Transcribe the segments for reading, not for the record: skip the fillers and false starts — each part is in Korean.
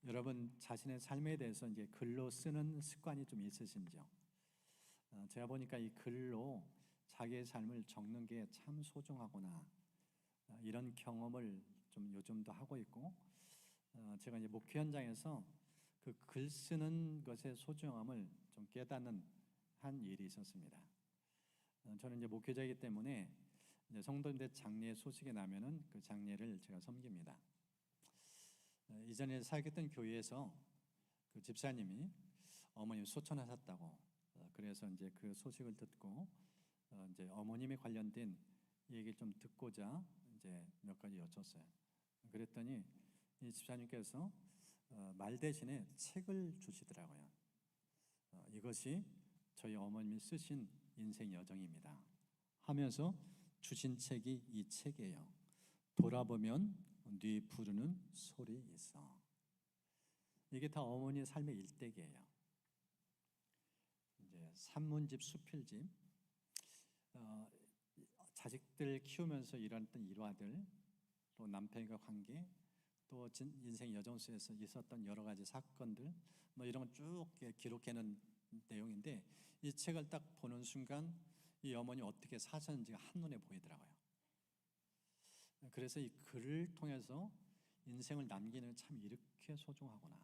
여러분 자신의 삶에 대해서 이제 글로 쓰는 습관이 좀 있으신지요? 제가 보니까 이 글로 자기의 삶을 적는 게 참 소중하구나, 이런 경험을 좀 요즘도 하고 있고, 제가 이제 목회 현장에서 그 글 쓰는 것의 소중함을 좀 깨닫는 한 일이 있었습니다. 저는 이제 목회자이기 때문에 이제 성도님들 장례 소식이 나면은 그 장례를 제가 섬깁니다. 이전에 사역했던 교회에서 그 집사님이 어머님 소천하셨다고, 그래서 이제 그 소식을 듣고 이제 어머님에 관련된 얘기를 좀 듣고자 이제 몇 가지 여쭸어요. 그랬더니 이 집사님께서 말 대신에 책을 주시더라고요. 이것이 저희 어머님이 쓰신 인생 여정입니다 하면서 주신 책이 이 책이에요. 돌아보면 네 부르는 소리 있어. 이게 다 어머니의 삶의 일대기예요. 이제 산문집, 수필집, 자식들 키우면서 일어났던 일화들, 또 남편과 관계, 또 인생 여정 속에서 있었던 여러 가지 사건들, 뭐 이런 걸 쭉 기록해놓은 내용인데, 이 책을 딱 보는 순간 이 어머니 어떻게 사셨는지가 한눈에 보이더라고요. 그래서 이 글을 통해서 인생을 남기는 참 이렇게 소중하구나.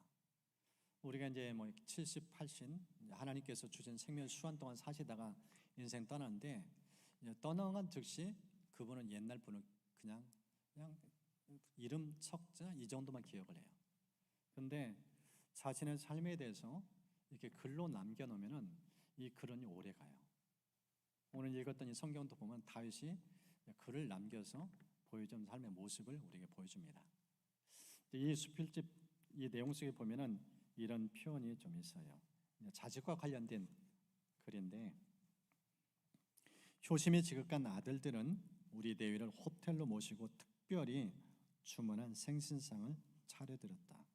우리가 이제 뭐 70, 80 하나님께서 주신 생명 수한 동안 사시다가 인생 떠나는데, 떠나간 즉시 그분은 옛날 분을 그냥 이름 석자 이 정도만 기억을 해요. 그런데 자신의 삶에 대해서 이렇게 글로 남겨놓으면은 이 글은 오래 가요. 오늘 읽었던 이 성경도 보면 다윗이 글을 남겨서 보여준 삶의 모습을 우리에게 보여줍니다. 이 수필집 이 내용 속에 보면은 이런 표현이 좀 있어요. 자식과 관련된 글인데, 효심이 지극한 아들들은 우리 대위를 호텔로 모시고 특별히 주문한 생신상을 차려드렸다.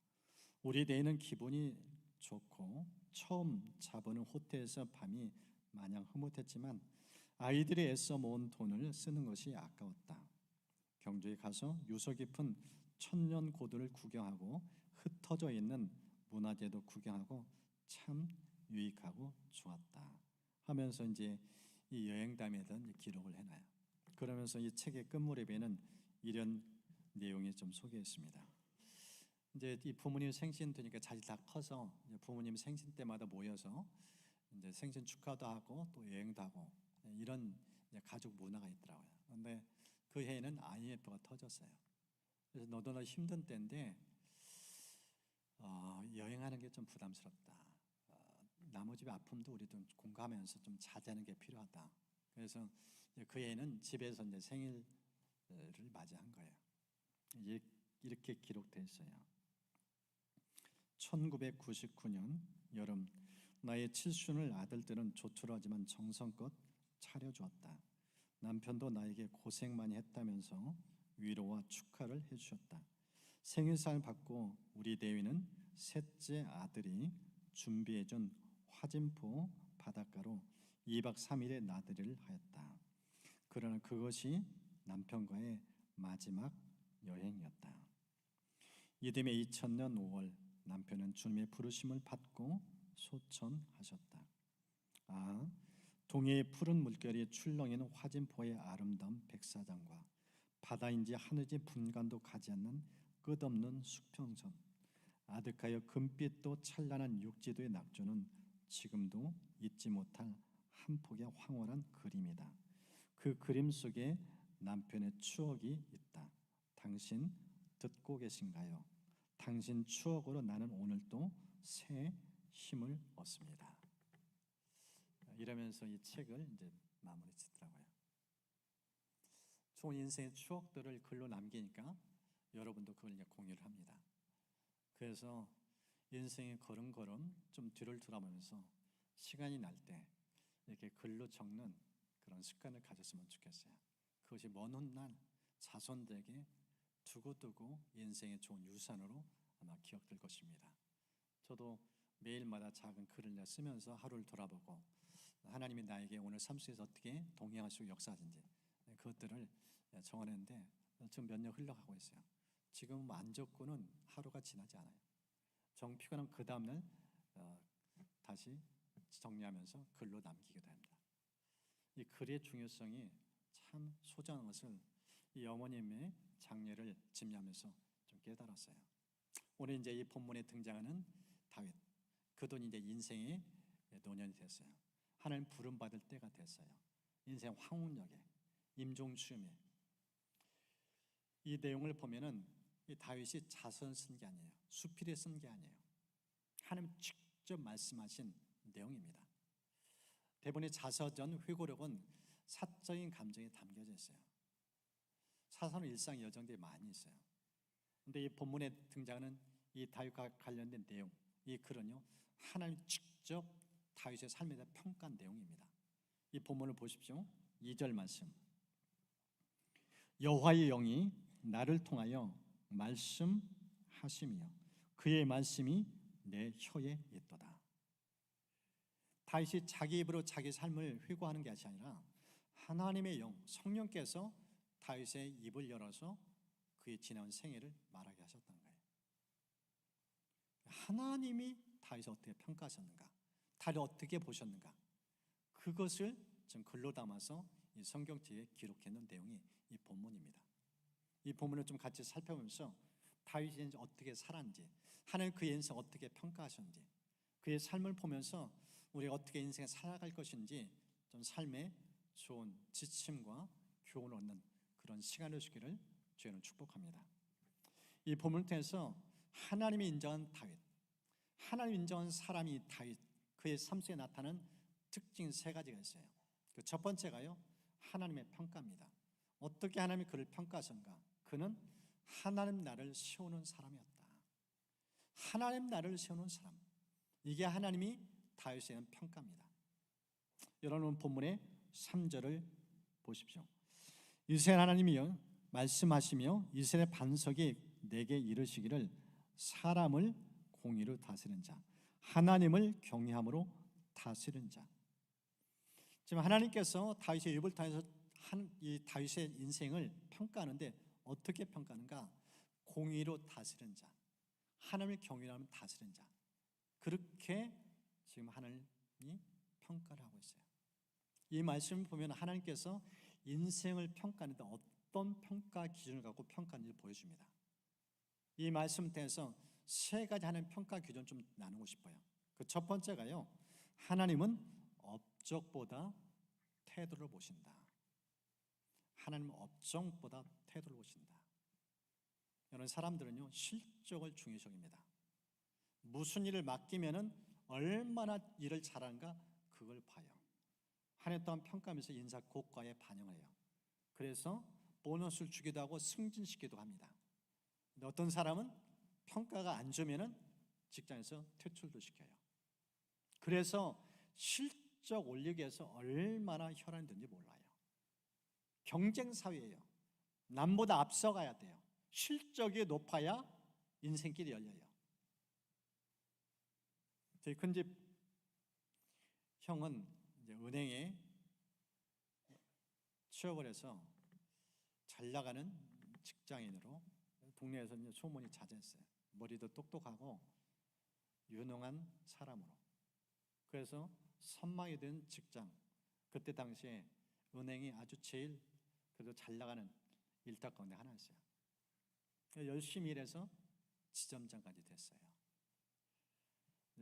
우리 대위는 기분이 좋고 처음 자보는 호텔에서 밤이 마냥 흐뭇했지만 아이들이 애써 모은 돈을 쓰는 것이 아까웠다. 경주에 가서 유서 깊은 천년 고도를 구경하고 흩어져 있는 문화재도 구경하고 참 유익하고 좋았다 하면서 이제 이 여행담에 대한 기록을 해놔요. 그러면서 이 책의 끝무렵에는 이런 내용이 좀 소개했습니다. 이제 이 부모님 생신 되니까 자식 다 커서 이제 부모님 생신 때마다 모여서 이제 생신 축하도 하고 또 여행도 하고 이런 이제 가족 문화가 있더라고요. 그런데 그 해에는 IMF가 터졌어요. 그래서 너도나 힘든 때인데 여행하는 게 좀 부담스럽다. 나머지 집의 아픔도 우리도 공감하면서 좀 자제하는 게 필요하다. 그래서 그 해에는 집에서 이제 생일을 맞이한 거예요. 이렇게 기록되어 있어요. 1999년 여름, 나의 칠순을 아들들은 조촐하지만 정성껏 차려주었다. 남편도 나에게 고생 많이 했다면서 위로와 축하를 해주셨다. 생일상을 받고 우리 대위는 셋째 아들이 준비해준 화진포 바닷가로 2박 3일의 나들이를 하였다. 그러나 그것이 남편과의 마지막 여행이었다. 이듬해 2000년 5월 남편은 주님의 부르심을 받고 소천하셨다. 동해의 푸른 물결이 출렁이는 화진포의 아름다운 백사장과 바다인지 하늘인지 분간도 가지 않는 끝없는 수평선, 아득하여 금빛도 찬란한 육지도의 낙조는 지금도 잊지 못할 한 폭의 황홀한 그림이다. 그 그림 속에 남편의 추억이 있다. 당신 듣고 계신가요? 당신 추억으로 나는 오늘도 새 힘을 얻습니다. 이러면서 이 책을 이제 마무리 짓더라고요. 좋은 인생의 추억들을 글로 남기니까 여러분도 그걸 이제 공유를 합니다. 그래서 인생의 걸음걸음 좀 뒤를 돌아보면서 시간이 날 때 이렇게 글로 적는 그런 습관을 가졌으면 좋겠어요. 그것이 먼 훗날 자손들에게 두고두고 인생의 좋은 유산으로 아마 기억될 것입니다. 저도 매일마다 작은 글을 쓰면서 하루를 돌아보고 하나님이 나에게 오늘 삶 속에서 어떻게 동행하시고 역사하신지 그것들을 정하는데 지금 몇 년 흘러가고 있어요. 지금 안 적고는 하루가 지나지 않아요. 정 피곤하면 그 다음날 다시 정리하면서 글로 남기기도 합니다. 이 글의 중요성이 참 소중한 것을 이 어머님의 장례를 집례하면서 좀 깨달았어요. 오늘 이제 이 본문에 등장하는 다윗, 그도 이제 인생의 노년이 됐어요. 하나님 부름 받을 때가 됐어요. 인생 황혼역에, 임종수음에. 이 내용을 보면은 이 다윗이 자선 쓴 게 아니에요. 수필에 쓴 게 아니에요. 하나님 직접 말씀하신 내용입니다. 대부분의 자서전 회고록은 사적인 감정이 담겨져 있어요. 사소한 일상 여정들이 많이 있어요. 그런데 이 본문에 등장하는 이 다윗과 관련된 내용, 이 글은요, 하나님 직접 다윗의 삶에 대해 평가한 내용입니다. 이 본문을 보십시오. 2절 말씀. 여호와의 영이 나를 통하여 말씀하심이요 그의 말씀이 내 혀에 있도다. 다윗이 자기 입으로 자기 삶을 회고하는 것이 아니라 하나님의 영, 성령께서 다윗의 입을 열어서 그의 지나온 생애를 말하게 하셨던 거예요. 하나님이 다윗을 어떻게 평가하셨는가, 다윗을 어떻게 보셨는가, 그것을 좀 글로 담아서 이 성경책에 기록해놓은 내용이 이 본문입니다. 이 본문을 좀 같이 살펴보면서 다윗이 어떻게 살았는지, 하나님 그의 인생 어떻게 평가하셨는지, 그의 삶을 보면서 우리가 어떻게 인생을 살아갈 것인지 좀 삶의 좋은 지침과 교훈을 얻는 그런 시간을 주기를 주님은 축복합니다. 이 본문을 통해서 하나님이 인정한 다윗, 하나님 인정한 사람이 다윗, 그의 삶 속에 나타나는 특징 3가지가 있어요. 그 첫 번째가요, 하나님의 평가입니다. 어떻게 하나님이 그를 평가하셨는가? 그는 하나님 나를 세우는 사람이었다. 하나님 나를 세우는 사람, 이게 하나님이 다윗에 대한 평가입니다. 여러분 본문의 3절을 보십시오. 이스라엘 하나님이여 말씀하시며 이스라엘 반석이 내게 이르시기를 사람을 공의로 다스리는 자, 하나님을 경외함으로 다스리는 자. 지금 하나님께서 다윗의 입을 통해서 이 다윗의 인생을 평가하는데 어떻게 평가하는가? 공의로 다스리는 자, 하나님을 경외하면 다스리는 자, 그렇게 지금 하나님이 평가를 하고 있어요. 이 말씀을 보면 하나님께서 인생을 평가하는데 어떤 평가 기준을 갖고 평가하는지 보여줍니다. 이 말씀 통해서 3가지 하나님 평가 기준 좀 나누고 싶어요. 그 첫 번째가요, 하나님은 업적보다 태도를 보신다. 하나님은 업적보다 태도를 보신다. 여러분, 사람들은요 실적을 중요시 여깁니다. 무슨 일을 맡기면은 얼마나 일을 잘하는가 그걸 봐요. 한 해 동안 평가하면서 인사 고과에 반영을 해요. 그래서 보너스를 주기도 하고 승진시키기도 합니다. 근데 어떤 사람은 평가가 안 좋으면은 직장에서 퇴출도 시켜요. 그래서 실적 올리기 위해서 얼마나 혈안이 드는지 몰라요. 경쟁 사회예요. 남보다 앞서가야 돼요. 실적이 높아야 인생길이 열려요. 저희 큰집 형은 이제 은행에 취업을 해서 잘 나가는 직장인으로 동네에서 이제 소문이 자자했어요. 머리도 똑똑하고 유능한 사람으로. 그래서 선망이 된 직장, 그때 당시에 은행이 아주 제일 그래도 잘 나가는 일탁 가운데 하나였어요. 열심히 일해서 지점장까지 됐어요.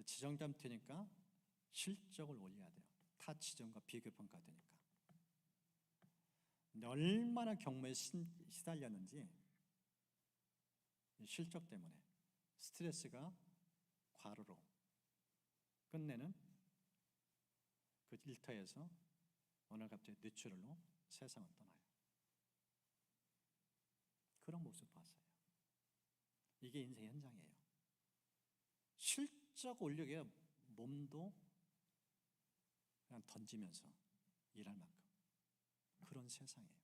지점장 되니까 실적을 올려야 돼요. 타 지점과 비교 평가되니까. 근데 얼마나 경무에 시달렸는지 실적 때문에 스트레스가 과로로 끝내는 그 일터에서 어느 날 갑자기 뇌출혈로 세상을 떠나요. 그런 모습 봤어요. 이게 인생 현장이에요. 실적 올리기에 몸도 그냥 던지면서 일할 만큼 그런 세상이에요.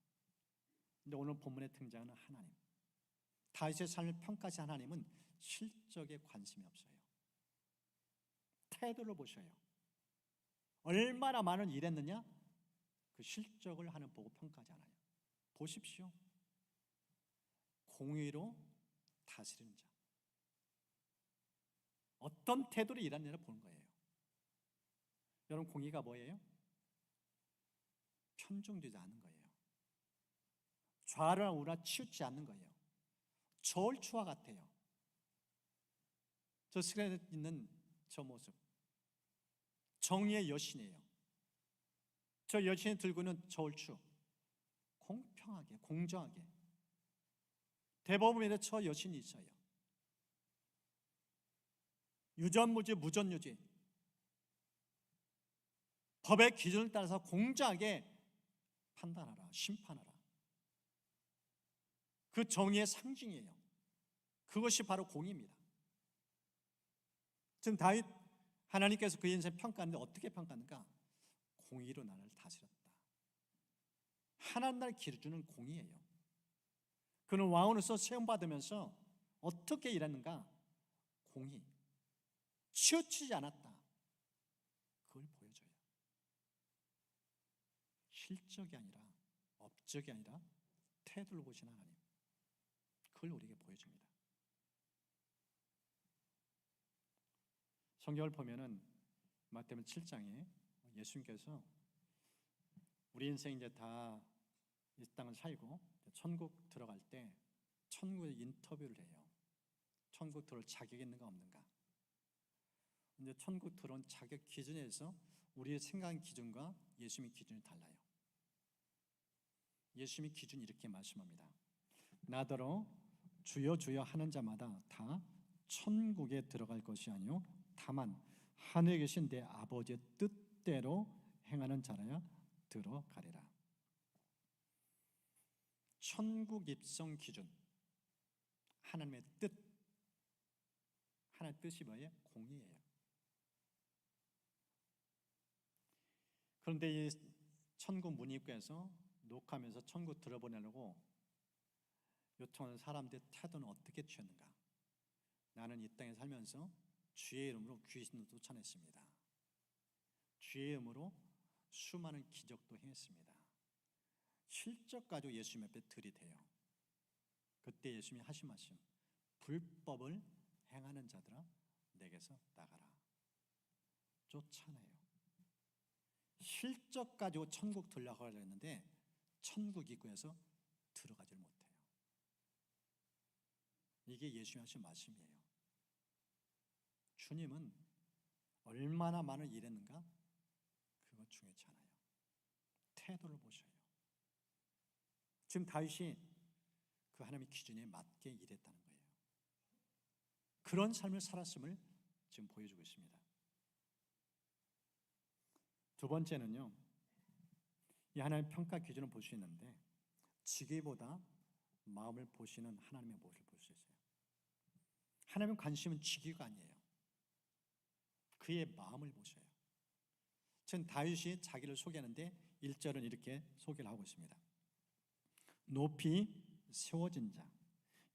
근데 오늘 본문에 등장하는 하나님, 다윗의 삶을 평가하신 하나님은 실적에 관심이 없어요. 태도를 보셔요. 얼마나 많은 일했느냐? 그 실적을 하는 보고 평가하지 않아요. 보십시오. 공의로 다스리는 자. 어떤 태도로 일하느냐를 보는 거예요. 여러분, 공의가 뭐예요? 편중되지 않는 거예요. 좌우나 우나 치우치 않는 거예요. 저울추와 같아요. 저 스크린에 있는 저 모습, 정의의 여신이에요. 저 여신이 들고 있는 저울추, 공평하게, 공정하게 대법원에 저 여신이 있어요. 유전무죄, 무전유죄, 법의 기준을 따라서 공정하게 판단하라, 심판하라. 그 정의의 상징이에요. 그것이 바로 공의입니다. 지금 다윗, 하나님께서 그 인생 평가하는데 어떻게 평가하는가? 공의로 나를 다스렸다. 하나님 나라를 기르주는 공의예요. 그는 왕으로서 세움받으면서 어떻게 일했는가? 공의. 치우치지 않았다. 그걸 보여줘요. 실적이 아니라, 업적이 아니라 태도를 보시는 하나님, 그걸 우리에게 보여줍니다. 성경을 보면은 마태복음 7장에 예수님께서 우리 인생 이제 다 이 땅을 살고 천국 들어갈 때 천국에 인터뷰를 해요. 천국 들어올 자격이 있는가 없는가. 이제 천국 들어온 자격 기준에서 우리의 생각 기준과 예수님의 기준이 달라요. 예수님의 기준이 이렇게 말씀합니다. 나더러 주여 주여 하는 자마다 다 천국에 들어갈 것이 아니요 다만 하늘에 계신 내 아버지의 뜻대로 행하는 자라야 들어가리라. 천국 입성 기준, 하나님의 뜻. 하나님의 뜻이 뭐예요? 공의예요. 그런데 이 천국 문 입구에서 녹화하면서 천국 들어보내려고 요청하는 사람들의 태도는 어떻게 취했는가? 나는 이 땅에 살면서 주의 이름으로 귀신도 쫓아냈습니다. 주의 이름으로 수많은 기적도 행했습니다. 실적 가지고 예수님 앞에 들이대요. 그때 예수님이 하신 말씀, 불법을 행하는 자들아 내게서 나가라. 쫓아내요. 실적 가지고 천국 들어가려고 했는데 천국 입구에서 들어가지를 못해요. 이게 예수님이 하신 말씀이에요. 주님은 얼마나 많은 일했는가? 그거 중요치 않아요. 태도를 보셔요. 지금 다윗이 그 하나님의 기준에 맞게 일했다는 거예요. 그런 삶을 살았음을 지금 보여주고 있습니다. 두 번째는요, 이 하나님의 평가 기준을 볼 수 있는데 직위보다 마음을 보시는 하나님의 모습을 볼 수 있어요. 하나님의 관심은 직위가 아니에요. 그의 마음을 보셔요. 지금 다윗이 자기를 소개하는데 1절은 이렇게 소개를 하고 있습니다. 높이 세워진 자,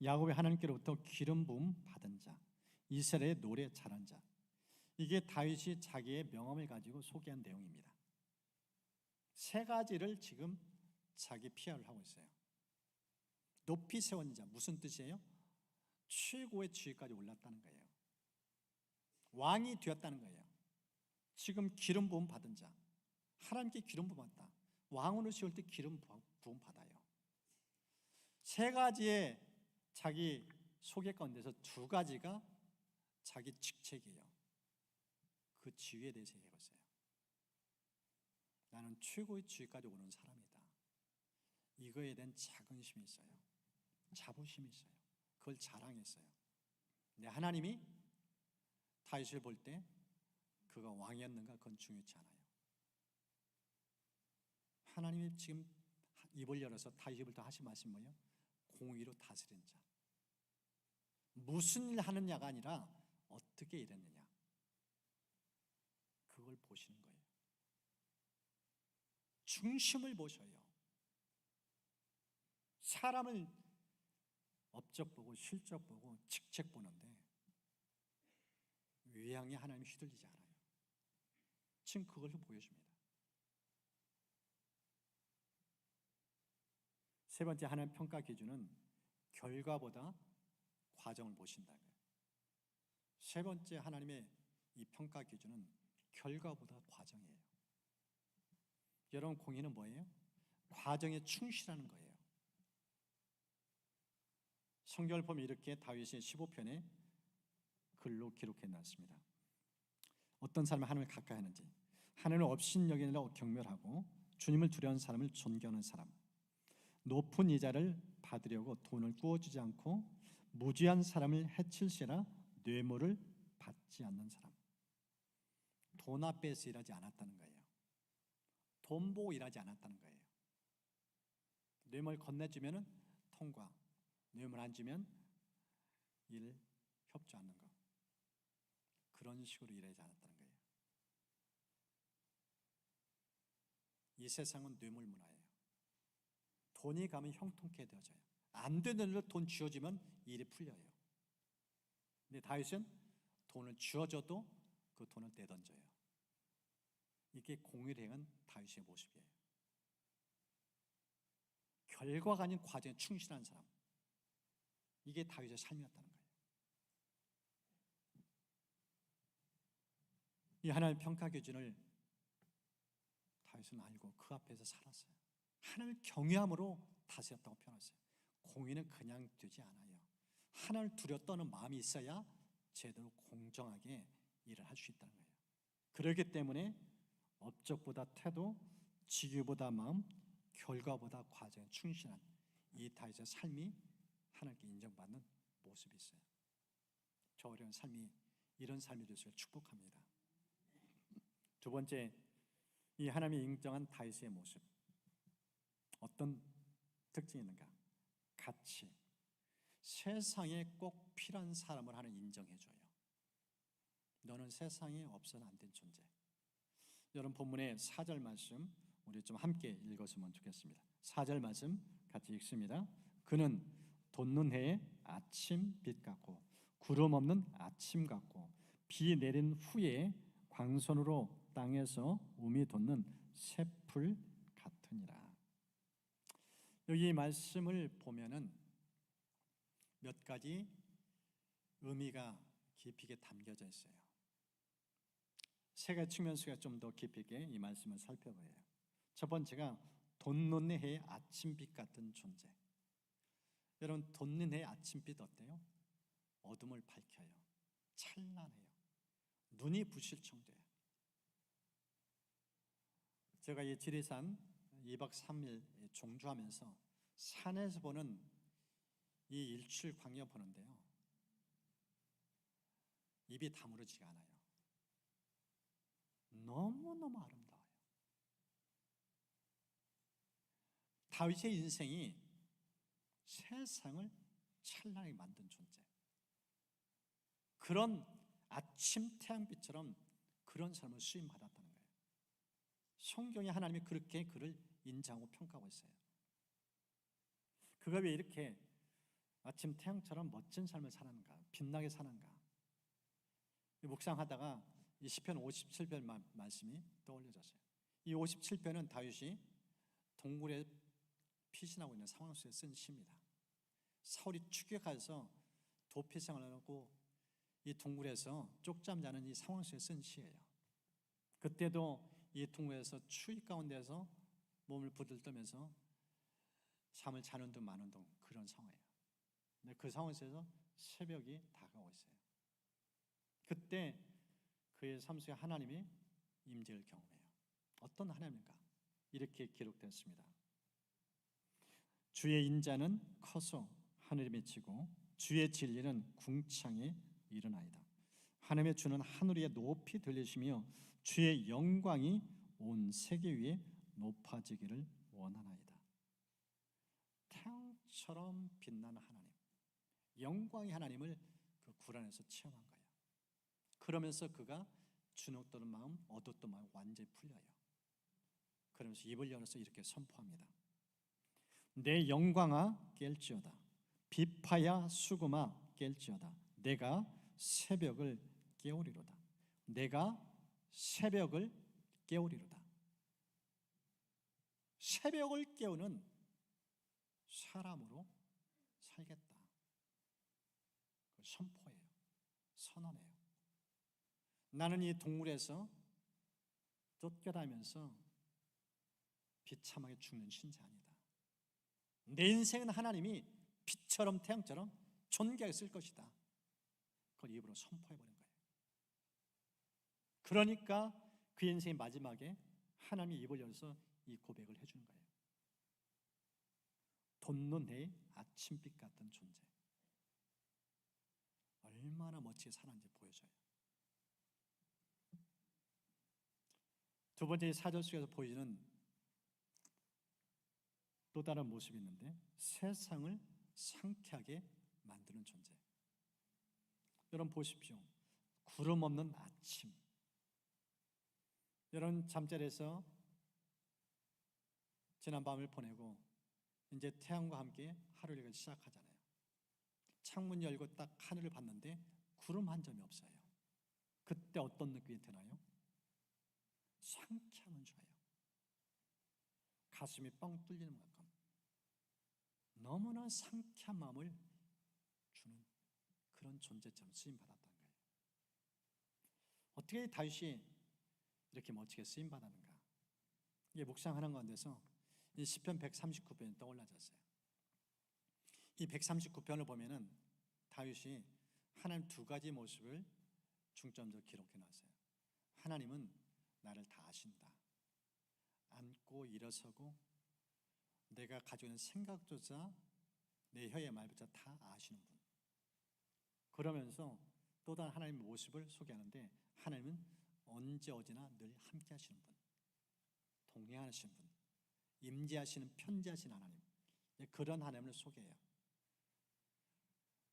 야곱의 하나님께로부터 기름 부음 받은 자, 이스라엘의 노래 잘한 자. 이게 다윗이 자기의 명함을 가지고 소개한 내용입니다. 세 가지를 지금 자기 PR을 하고 있어요. 높이 세워진 자, 무슨 뜻이에요? 최고의 지위까지 올랐다는 거예요. 왕이 되었다는 거예요. 지금 기름 부음 받은 자, 하나님께 기름 부음 받다. 왕으로 세울 때 기름 부음 받아요. 세 가지의 자기 소개 가운데서 두 가지가 자기 직책이에요. 그 지위에 대해서 얘기해봤어요. 나는 최고의 지위까지 오는 사람이다. 이거에 대한 자긍심이 있어요. 자부심이 있어요. 그걸 자랑했어요. 근데 하나님이 다윗을 볼 때 그가 왕이었는가 그건 중요치 않아요. 하나님이 지금 입을 열어서 다윗을 더 하신 말씀이 뭐예요? 공의로 다스린 자. 무슨 일 하느냐가 아니라 어떻게 일했느냐. 그걸 보시는 거예요. 중심을 보셔요. 사람을 업적 보고 실적 보고 직책 보는데 외양에 하나님이 휘둘리지 않아요. 지금 그걸로 보여줍니다. 세 번째 하나님 평가 기준은 결과보다 과정을 보신다는 거예요. 세 번째 하나님의 이 평가 기준은 결과보다 과정이에요. 여러분, 공의는 뭐예요? 과정에 충실하는 거예요. 성경을 보면 이렇게 다윗의 15편에 글로 기록해 놨습니다. 어떤 사람이 하나님을 가까이 하는지, 하나님을 업신여기느라 경멸하고 주님을 두려워하는 사람을 존경하는 사람, 높은 이자를 받으려고 돈을 구워주지 않고 무지한 사람을 해칠시라 뇌물을 받지 않는 사람. 돈 앞에서 일하지 않았다는 거예요. 돈 보고 일하지 않았다는 거예요. 뇌물 건네주면 통과, 뇌물 안 주면 일 협조 않는 거. 그런 식으로 일하지 않았다는 거예요. 이 세상은 뇌물 문화예요. 돈이 가면 형통케 되어져요. 안 되는 일로 돈 쥐어주면 일이 풀려요. 근데 다윗은 돈을 쥐어줘도 그 돈을 내던져요. 이게 공의를 행한 다윗의 모습이에요. 결과가 아닌 과정에 충실한 사람. 이게 다윗의 삶이었다는 거예요. 이 하나님의 평가 기준을 다윗은 알고 그 앞에서 살았어요. 하나님을 경외함으로 다스렸다고 표현했어요. 공의는 그냥 되지 않아요. 하나님을 두려 떠는 마음이 있어야 제대로 공정하게 일을 할 수 있다는 거예요. 그렇기 때문에 업적보다 태도, 직위보다 마음, 결과보다 과정에 충실한 이 다윗의 삶이 하나님께 인정받는 모습이 있어요. 저 어려운 삶이 이런 삶이 될 수 있기를 축복합니다. 두 번째, 이 하나님이 인정한 다윗의 모습. 어떤 특징이 있는가? 가치. 세상에 꼭 필요한 사람을 하나님 인정해줘요. 너는 세상에 없어는 안 된 존재. 여러분, 본문의 4절 말씀 우리 좀 함께 읽었으면 좋겠습니다. 4절 말씀 같이 읽습니다. 그는 돋는 해의 아침 빛 같고 구름 없는 아침 같고 비 내린 후에 광선으로 땅에서 우미 돋는 새풀 같으니라. 여기 말씀을 보면은 몇 가지 의미가 깊이 있게 담겨져 있어요. 세 가지 측면 속에 좀 더 깊이 있게 이 말씀을 살펴봐요. 첫 번째가 돋는 해의 아침빛 같은 존재. 여러분, 돋는 해의 아침빛 어때요? 어둠을 밝혀요. 찬란해요. 눈이 부실 정도예요. 제가 이 지리산 2박 3일 종주하면서 산에서 보는 이 일출 광야 보는데요, 입이 다무러지가 않아요. 너무너무 아름다워요. 다윗의 인생이 세상을 찬란하게 만든 존재, 그런 아침 태양빛처럼 그런 삶을 수임받았다는 거예요. 성경에 하나님이 그렇게 그를 인정하고 평가하고 있어요. 그가 왜 이렇게 아침 태양처럼 멋진 삶을 사는가, 빛나게 사는가. 묵상하다가 이 시편 57편 말씀이 떠올려졌어요. 이 57편은 다윗이 동굴에 피신하고 있는 상황 속에 쓴 시입니다. 사울이 추격해서 도피생활을 하고 이 동굴에서 쪽잠 자는 이 상황 속에 쓴 시예요. 그때도 이 동굴에서 추위 가운데서 몸을 부들떠면서 잠을 자는 둥 마는 둥 그런 상황이에요. 근데 그 상황에서 새벽이 다가오고 있어요. 그때 그의 삶 속에 하나님이 임재를 경험해요. 어떤 하나님인가? 이렇게 기록되었습니다. 주의 인자는 커서 하늘에 맺히고 주의 진리는 궁창에 이르나이다. 하나님의 주는 하늘 위에 높이 들리시며 주의 영광이 온 세계 위에 높아지기를 원하나이다. 태양처럼 빛나는 하나님, 영광의 하나님을 그 굴 안에서 체험한 거예요. 그러면서 그가 주눅드는 마음, 어둡던 마음 완전히 풀려요. 그러면서 입을 열어서 이렇게 선포합니다. 내 영광아 깰지어다. 비파야 수금아 깰지어다. 내가 새벽을 깨우리로다. 내가 새벽을 깨우리로다. 새벽을 깨우는 사람으로 살겠다. 그 선포예요. 선언해요. 나는 이 동굴에서 쫓겨다니면서 비참하게 죽는 신자 아니다. 내 인생은 하나님이 빛처럼 태양처럼 존귀하게 쓸 것이다. 그걸 입으로 선포해버린 거예요. 그러니까 그 인생의 마지막에 하나님이 입을 열어서 이 고백을 해주는 거예요. 돋는 해의 아침빛 같은 존재. 얼마나 멋지게 살았는지 보여줘요. 두 번째, 사절 속에서 보이는 또 다른 모습이 있는데, 세상을 상쾌하게 만드는 존재. 여러분 보십시오. 구름 없는 아침. 여러분 잠자리에서 지난 밤을 보내고 이제 태양과 함께 하루를 시작하잖아요. 창문 열고 딱 하늘을 봤는데 구름 한 점이 없어요. 그때 어떤 느낌이 드나요? 상쾌함을 줘요. 가슴이 뻥 뚫리는 만큼 너무나 상쾌한 마음을 주는 그런 존재처럼 쓰임받았다는 거예요. 어떻게 다윗이 이렇게 멋지게 쓰임받았는가? 이게 묵상하는 가운데서 이 시편 139편이 떠올라졌어요. 이 139편을 보면은 다윗이 하나님 두 가지 모습을 중점적으로 기록해 놨어요. 하나님은 나를 다 아신다. 앉고 일어서고 내가 가지고 있는 생각조차 내 혀의 말조차 다 아시는 분. 그러면서 또 다른 하나님의 모습을 소개하는데, 하나님은 언제 어디나 늘 함께 하시는 분, 동행하시는 분, 임재하시는 편지하신 하나님, 그런 하나님을 소개해요.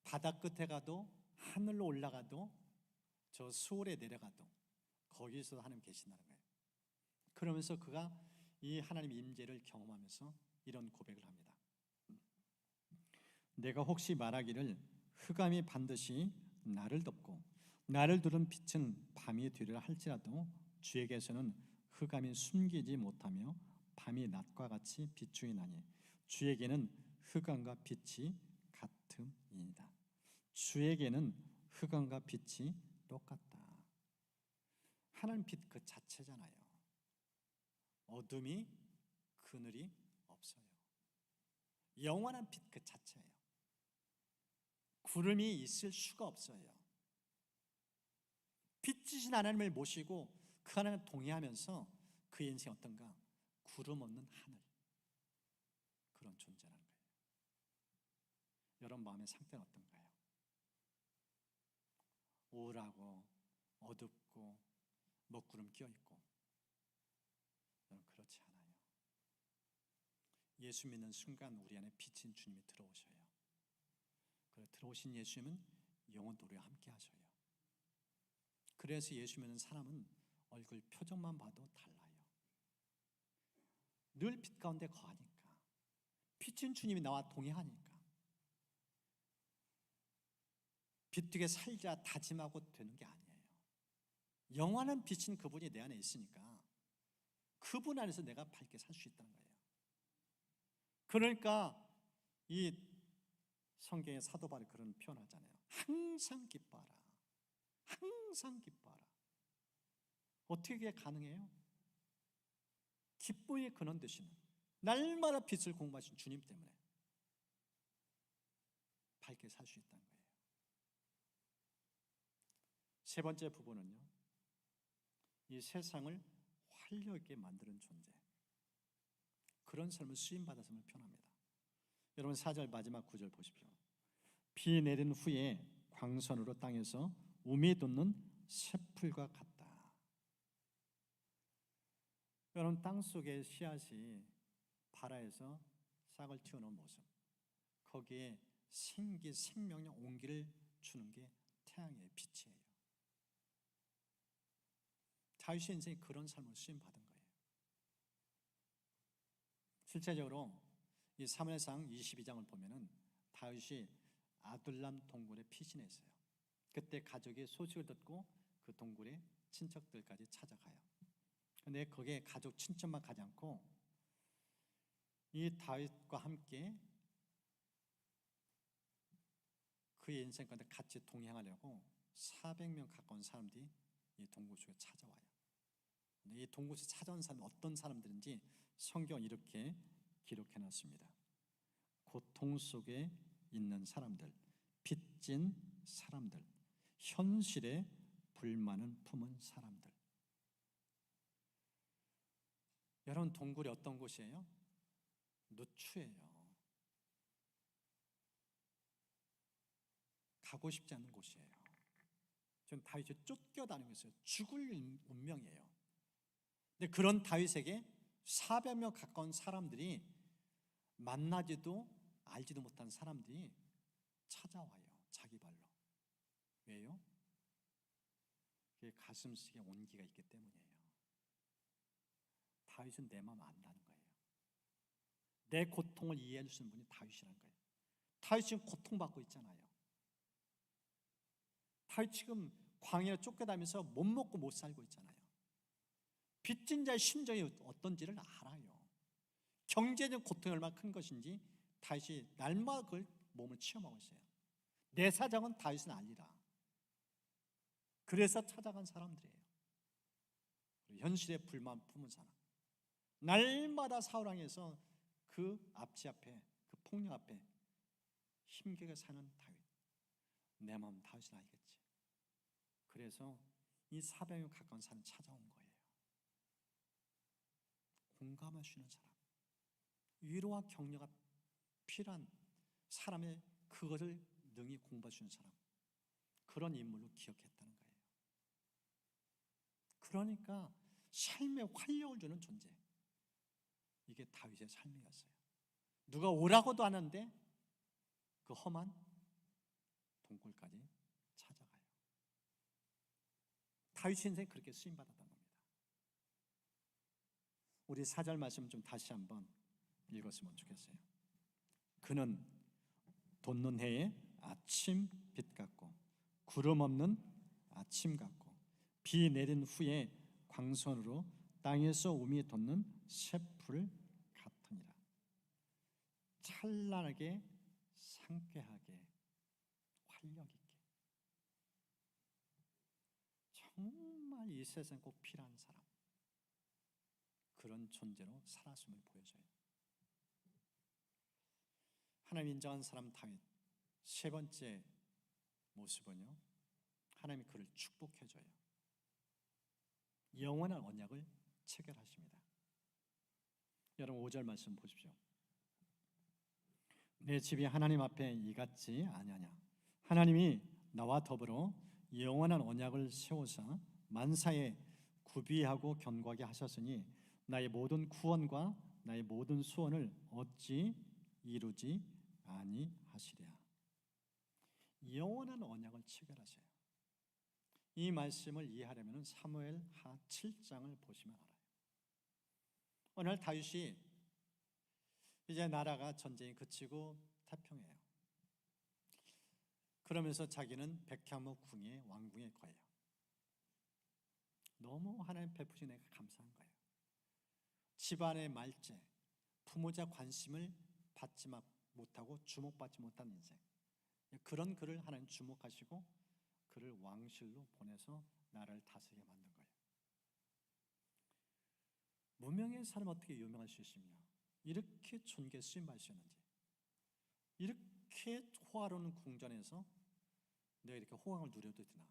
바다 끝에 가도 하늘로 올라가도 저 수월에 내려가도 거기서 하나님 계신다는 거예요. 그러면서 그가 이 하나님의 임재를 경험하면서 이런 고백을 합니다. 내가 혹시 말하기를 흑암이 반드시 나를 덮고 나를 두른 빛은 밤이 되리라 할지라도 주에게서는 흑암이 숨기지 못하며 밤이 낮과 같이 비추이 나니 주에게는 흑암과 빛이 같음이니이다. 주에게는 흑암과 빛이 똑같다. 하나님 빛 그 자체잖아요. 어둠이 그늘이 없어요. 영원한 빛 그 자체예요. 구름이 있을 수가 없어요. 빛이신 하나님을 모시고 그 하나님을 동의하면서 그 인생이 어떤가? 구름 없는 하늘, 그런 존재라는 거예요. 여러분 마음의 상태는 어떤가요? 우울하고 어둡고 먹구름 끼어있고? 여러분 그렇지 않아요. 예수 믿는 순간 우리 안에 빛인 주님이 들어오셔요. 그래 들어오신 예수님은 영원토록 함께 하셔요. 그래서 예수 믿는 사람은 얼굴 표정만 봐도 달라요. 늘 빛 가운데 거하니까, 빛인 주님이 나와 동행하니까. 빛되게 살자 다짐하고 되는 게 아니에요. 영원한 빛인 그분이 내 안에 있으니까 그분 안에서 내가 밝게 살 수 있다는 거예요. 그러니까 이 성경의 사도 바울이 그런 표현하잖아요. 항상 기뻐하라. 항상 기뻐하라. 어떻게 그게 가능해요? 기쁨의 근원 되시는, 날마다 빛을 공부하신 주님 때문에 밝게 살 수 있다는 거예요. 세 번째 부분은요, 이 세상을 활력 있게 만드는 존재, 그런 삶을 쓰임받았음을 표현합니다. 여러분 4절 마지막 9절 보십시오. 비 내린 후에 광선으로 땅에서 우미 돋는 새풀과 같다. 여러분 땅속의 씨앗이 발아에서 싹을 틔우는 모습, 거기에 생기, 생명력, 온기를 주는 게 태양의 빛이에요. 다윗의 인생이 그런 삶을 쓰임받은 거예요. 실제적으로 이 사무엘상 22장을 보면은 다윗이 아둘람 동굴에 피신했어요. 그때 가족이 소식을 듣고 그 동굴에 친척들까지 찾아가요. 근데 거기에 가족 친척만 가지 않고 이 다윗과 함께 그의 인생 가운데 같이 동행하려고 400명 가까운 사람들이 이 동굴 속에 찾아와요. 이 동굴 속에 찾아온 사람은 어떤 사람들인지 성경은 이렇게 기록해놨습니다. 고통 속에 있는 사람들, 빚진 사람들, 현실에 불만을 품은 사람들. 여러분, 동굴이 어떤 곳이에요? 누추해요. 가고 싶지 않은 곳이에요. 전 다윗이 쫓겨다니고 있어요. 죽을 운명이에요. 근데 그런 다윗에게 400명 가까운 사람들이, 만나지도 알지도 못한 사람들이 찾아와요. 자기 발로. 왜요? 그게 가슴속에 온기가 있기 때문이에요. 다윗은 내 마음 안다는 거예요. 내 고통을 이해해 주시는 분이 다윗이라는 거예요. 다윗 지금 고통받고 있잖아요. 다윗 지금 광야에 쫓겨다니면서 못 먹고 못 살고 있잖아요. 빚진 자의 심정이 어떤지를 알아요. 경제적 고통이 얼마나 큰 것인지 다윗이 날마다 그걸 몸을 체험하고 있어요. 내 사정은 다윗은 알리라. 그래서 찾아간 사람들이에요. 현실에 불만 품은 사람, 날마다 사울왕에서 그 앞지 앞에, 그 폭력 앞에 힘겹게 사는 다윗. 내 마음 다윗은 알겠지. 그래서 이 400명 가까운 사람 찾아온 거예요. 공감할 수 있는 사람, 위로와 격려가 필요한 사람의 그것을 능히 공부할 수 있는 사람, 그런 인물로 기억했다는 거예요. 그러니까 삶에 활력을 주는 존재, 이게 다윗의 삶이었어요. 누가 오라고도 하는데 그 험한 동굴까지 찾아가요. 다윗 인생이 그렇게 쓰임받았던 겁니다. 우리 4절 말씀 좀 다시 한번 읽었으면 좋겠어요. 그는 돋는 해의 아침 빛 같고 구름 없는 아침 같고 비 내린 후에 광선으로 땅에서 우미 돋는 새풀 같으니라. 찬란하게, 상쾌하게, 활력 있게, 정말 이 세상에 꼭 필요한 사람, 그런 존재로 살았음을 보여줘요. 하나님 인정한 사람 다윗, 세 번째 모습은요, 하나님이 그를 축복해줘요. 영원한 언약을 체결하십니다. 여러분 5절 말씀 보십시오. 내 집이 하나님 앞에 이같지 아니하냐. 하나님이 나와 더불어 영원한 언약을 세우사 만사에 구비하고 견고하게 하셨으니 나의 모든 구원과 나의 모든 소원을 어찌 이루지 아니하시랴. 영원한 언약을 체결하세요. 이 말씀을 이해하려면 사무엘하 7장을 보시면 알아요. 어느 날 다윗이 이제 나라가 전쟁이 그치고 태평해요. 그러면서 자기는 백향목 궁의 왕궁에 거예요. 너무 하나님 베푸신 내가 감사한 거예요. 집안의 말제, 부모자 관심을 받지 못하고 주목받지 못한 인생, 그런 그를 하나님 주목하시고 그를 왕실로 보내서 나라를 다스리게 만든 거예요. 무명의 사람 어떻게 유명할 수 있으며 이렇게 존귀에 쓰임받을 수 있는지, 이렇게 호화로운 궁전에서 내가 이렇게 호강을 누려도 되나.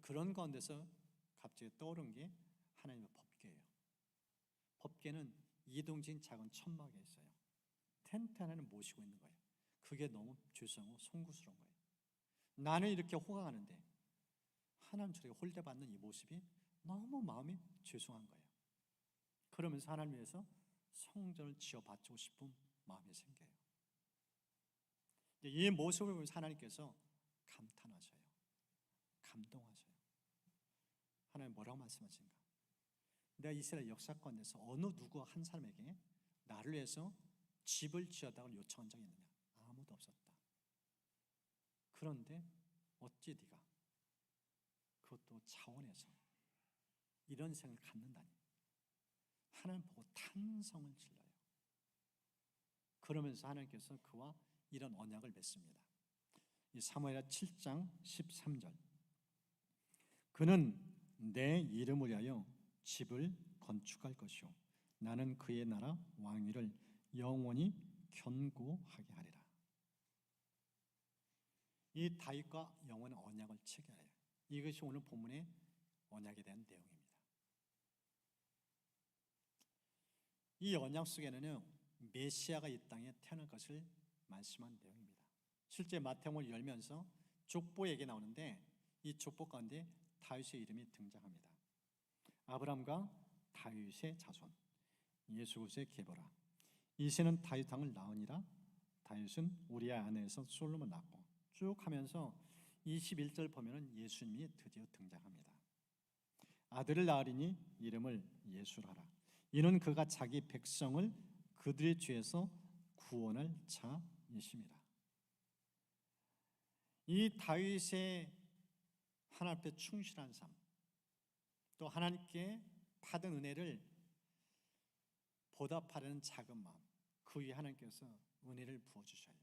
그런 가운데서 갑자기 떠오른 게 하나님의 법궤예요. 법궤는 이동진 작은 천막에 있어요. 텐트 하나를 모시고 있는 거예요. 그게 너무 죄송하고 송구스러운 거예요. 나는 이렇게 호강하는데 하나님 저에게 홀대받는 이 모습이 너무 마음이 죄송한 거예요. 그러면서 하나님 위해서 성전을 지어 바치고 싶은 마음이 생겨요. 이 모습을 보면서 하나님께서 감탄하셔요. 감동하셔요. 하나님 뭐라고 말씀하신가? 내가 이스라엘 역사권에서 어느 누구 한 사람에게 나를 위해서 집을 지어달라고 요청한 적이 있느냐? 아무도 없었다. 그런데 어찌 네가 그것도 차원에서 이런 생을 갖는다니. 하나님 보고 탄성을 질러요. 그러면서 하나님께서 그와 이런 언약을 맺습니다. 이 사무엘하 7장 13절. 그는 내 이름을 위하여 집을 건축할 것이요 나는 그의 나라 왕위를 영원히 견고하게 하리라. 이 다윗과 영원한 언약을 체결해요. 이것이 오늘 본문의 언약에 대한 내용입니다. 이 언약 속에는요 메시아가 이 땅에 태어날 것을 말씀한 내용입니다. 실제 마태복음을 열면서 족보 얘기 나오는데 이 족보 가운데 다윗의 이름이 등장합니다. 아브람과 다윗의 자손 예수 그리스도의 계보라. 이새는 다윗 왕을 낳으니라. 다윗은 우리의 아내에서 솔로몬 낳고 쭉 하면서 21절 보면은 예수님이 드디어 등장합니다. 아들을 낳으리니 이름을 예수라 하라. 이는 그가 자기 백성을 그들의 죄에서 구원할 자이십니다. 이 다윗의 하나님 앞에 충실한 삶, 또 하나님께 받은 은혜를 보답하려는 작은 마음, 그 위에 하나님께서 은혜를 부어주셔요.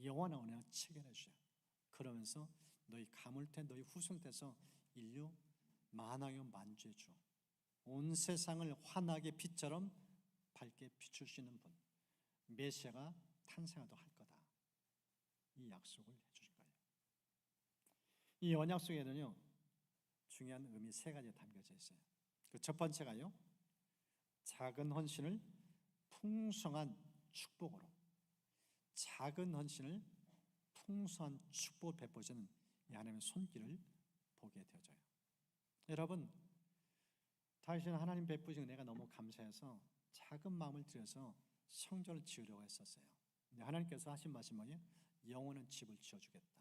영원한 은혜를 체결해 주셔요. 그러면서 너희 가물때 너희 후손때서 인류 만왕의 만주의 주, 온 세상을 환하게 빛처럼 밝게 비추시는 분, 메시아가 탄생하도 할 거다. 이 약속을 해주신 거예요. 이 언약 속에는요 중요한 의미 세 가지 담겨져 있어요. 그 첫 번째가요 작은 헌신을 풍성한 축복으로, 작은 헌신을 풍성한 축복을 베푸시는 이 하나님의 손길을 보게 되어져요. 여러분, 다윗은 하나님 베푸신 은혜가 너무 감사해서 작은 마음을 들여서 성전을 지으려고 했었어요. 근데 하나님께서 하신 말씀이 뭐예요? 영원한 집을 지어주겠다.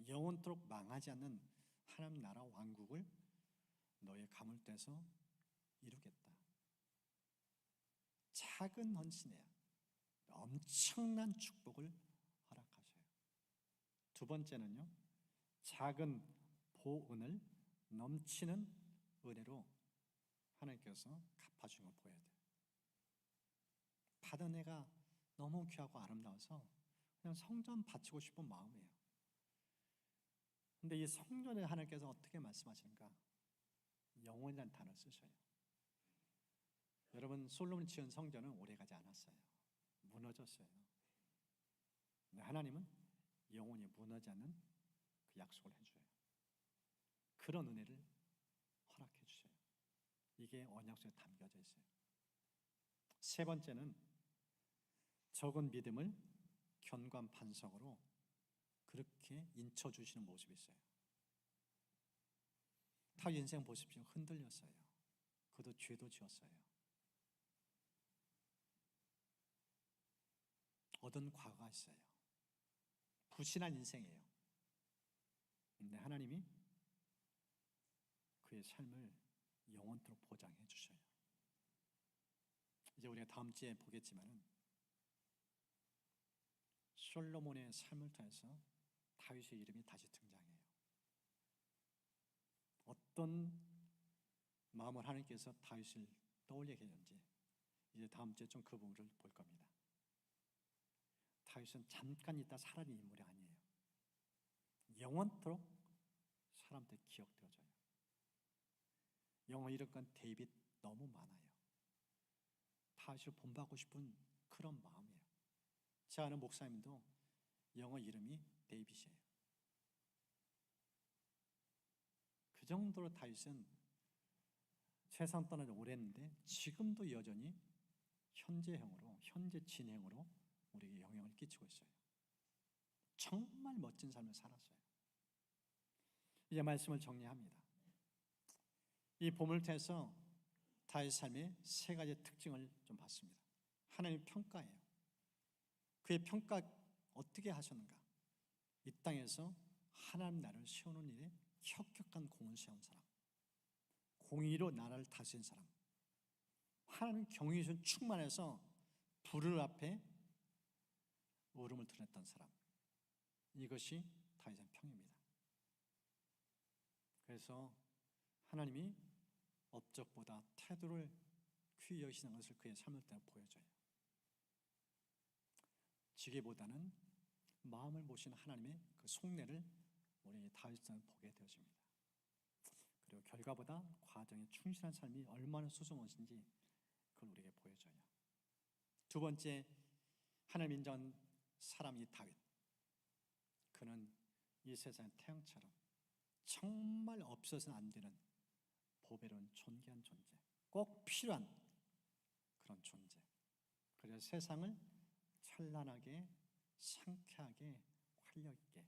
영원토록 망하지 않는 하나님 나라 왕국을 너의 가물때에서 이루겠다. 작은 헌신에 엄청난 축복을 허락하셔요. 두 번째는요, 작은 보은을 넘치는 은혜로 하나님께서 갚아주는 걸 보여야 돼요. 받은 은혜가 너무 귀하고 아름다워서 그냥 성전 바치고 싶은 마음이에요. 근데 이 성전에 하나님께서 어떻게 말씀하시는가? 영원이라는 단어를 쓰셔요. 여러분, 솔로몬이 지은 성전은 오래가지 않았어요. 무너졌어요. 근데 하나님은 영원히 무너지지 않는 그 약속을 해줘요. 그런 은혜를 허락해 주셔요. 이게 언약 속에 담겨져 있어요. 세 번째는 적은 믿음을 견고한 반석으로 그렇게 인쳐주시는 모습이 있어요. 다 인생 보십시오. 흔들렸어요. 그도 죄도 지었어요. 얻은 과거가 있어요. 부실한 인생이에요. 근데 하나님이 그의 삶을 영원토록 보장해 주셔요. 이제 우리가 다음 주에 보겠지만은 솔로몬의 삶을 통해서 다윗의 이름이 다시 등장해요. 어떤 마음을 하나님께서 다윗을 떠올리게 했는지 이제 다음 주에 좀 그 부분을 볼 겁니다. 다윗은 잠깐 있다 사라진 인물이 아니에요. 영원토록 사람들 기억되어져요. 영원 이름간 데이빗 너무 많아요. 다윗을 본받고 싶은 그런 마음이에요. 제 아는 목사님도 영어 이름이 데이빗이에요. 그 정도로 다윗은 세상 떠난 지 오래했는데 지금도 여전히 현재형으로, 현재 진행으로 우리에게 영향을 끼치고 있어요. 정말 멋진 삶을 살았어요. 이제 말씀을 정리합니다. 이 본문을 통해서 다윗 삶의 세 가지 특징을 좀 봤습니다. 하나님 평가예요. 그의 평가 어떻게 하셨는가? 이 땅에서 하나님 나라를 세우는 일에 혁혁한 공을 세운 사람, 공의로 나라를 다스린 사람, 하나님 경외심 충만해서 불을 앞에 울음을 드렸던 사람, 이것이 다윗의 평입니다. 그래서 하나님이 업적보다 태도를 귀히 여기시는 것을 그의 삶을 통해 보여줘요. 지게보다는 마음을 보시는 하나님의 그 속내를 우리 다윗을 보게 되어집니다. 그리고 결과보다 과정에 충실한 삶이 얼마나 소중한지 그걸 우리에게 보여줘요. 두 번째, 하나님 인정한 사람이 다윗. 그는 이 세상의 태양처럼 정말 없어서는 안 되는 보배로운 존귀한 존재, 꼭 필요한 그런 존재. 그래서 세상을 찬란하게, 상쾌하게, 활력 있게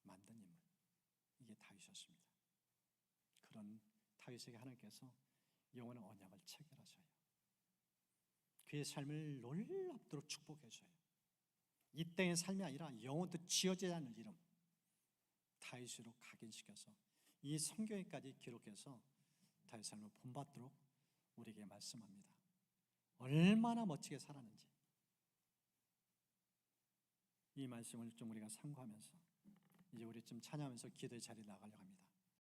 만든 인물, 이게 다윗이었습니다. 그런 다윗에게 하나님께서 영원한 언약을 체결하셔요. 그의 삶을 놀랍도록 축복해 줘요. 이 땅의 삶이 아니라 영원토록 지어져야 하는 이름, 다윗으로 각인시켜서 이 성경에까지 기록해서 다윗 삶을 본받도록 우리에게 말씀합니다. 얼마나 멋지게 살았는지 이 말씀을 좀 우리가 상고하면서 이제 우리 좀 찬양하면서 기도의 자리에 나가려고 합니다.